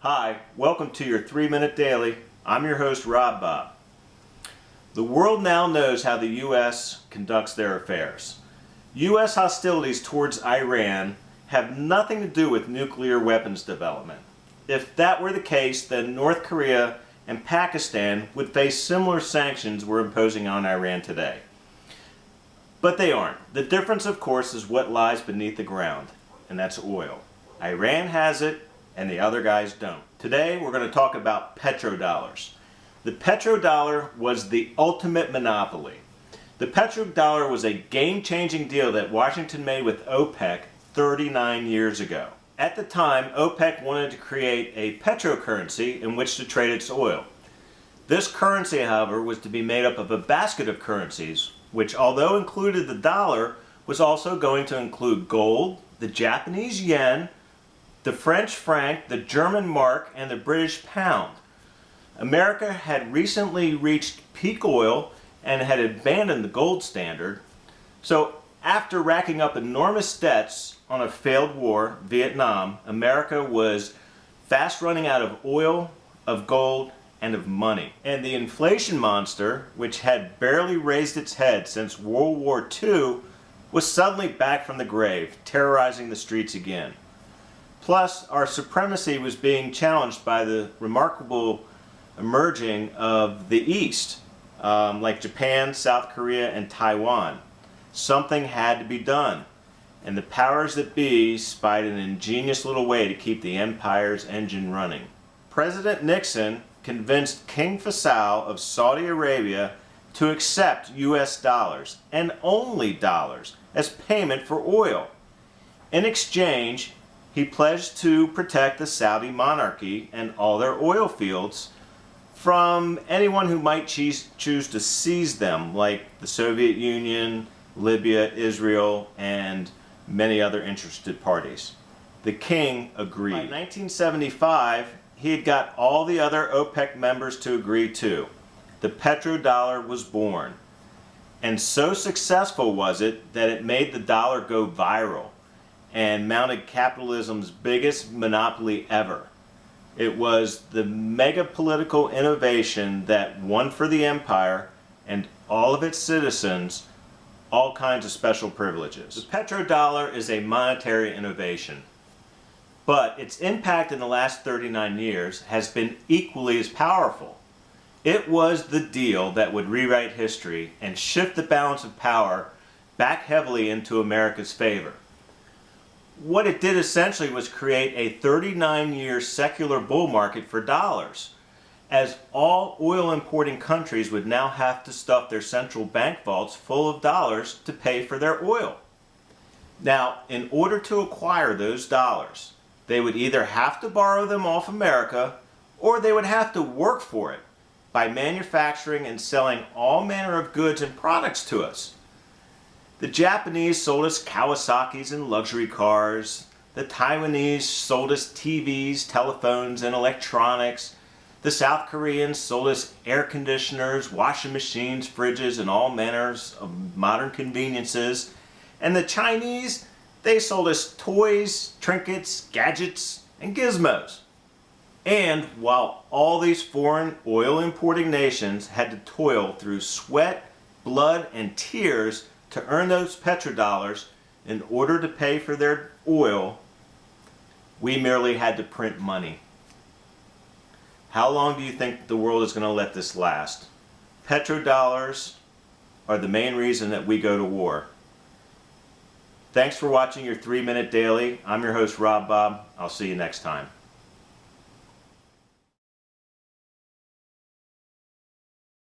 Hi, welcome to your 3-Minute Daily. I'm your host, Rob Bob. The world now knows how the U.S. conducts their affairs. U.S. hostilities towards Iran have nothing to do with nuclear weapons development. If that were the case, then North Korea and Pakistan would face similar sanctions we're imposing on Iran today. But they aren't. The difference, of course, is what lies beneath the ground, and that's oil. Iran has it, and the other guys don't. Today we're going to talk about petrodollars. The petrodollar was the ultimate monopoly. The petrodollar was a game-changing deal that Washington made with OPEC 39 years ago. At the time, OPEC wanted to create a petrocurrency in which to trade its oil. This currency, however, was to be made up of a basket of currencies, which, although included the dollar, was also going to include gold, the Japanese yen, the French franc, the German mark, and the British pound. America had recently reached peak oil and had abandoned the gold standard. So after racking up enormous debts on a failed war, Vietnam, America was fast running out of oil, of gold, and of money. And the inflation monster, which had barely raised its head since World War II, was suddenly back from the grave, terrorizing the streets again. Plus, our supremacy was being challenged by the remarkable emerging of the East, like Japan, South Korea, and Taiwan. Something had to be done, and the powers that be spied an ingenious little way to keep the empire's engine running. President Nixon convinced King Faisal of Saudi Arabia to accept US dollars, and only dollars, as payment for oil. In exchange, he pledged to protect the Saudi monarchy and all their oil fields from anyone who might choose to seize them, like the Soviet Union, Libya, Israel, and many other interested parties. The king agreed. By 1975, he had got all the other OPEC members to agree too. The petrodollar was born. And so successful was it that it made the dollar go viral and mounted capitalism's biggest monopoly ever. It was the mega political innovation that won for the empire and all of its citizens all kinds of special privileges. The petrodollar is a monetary innovation, but its impact in the last 39 years has been equally as powerful. It was the deal that would rewrite history and shift the balance of power back heavily into America's favor. What it did essentially was create a 39-year secular bull market for dollars, as all oil importing countries would now have to stuff their central bank vaults full of dollars to pay for their oil. Now, in order to acquire those dollars, they would either have to borrow them off America, or they would have to work for it by manufacturing and selling all manner of goods and products to us. The Japanese sold us Kawasaki's and luxury cars. The Taiwanese sold us TVs, telephones, and electronics. The South Koreans sold us air conditioners, washing machines, fridges, and all manners of modern conveniences. And the Chinese, they sold us toys, trinkets, gadgets, and gizmos. And while all these foreign oil importing nations had to toil through sweat, blood, and tears to earn those petrodollars in order to pay for their oil, we merely had to print money. How long do you think the world is going to let this last? Petrodollars are the main reason that we go to war. Thanks for watching your 3-Minute Daily. I'm your host, Rob Bob. I'll see you next time.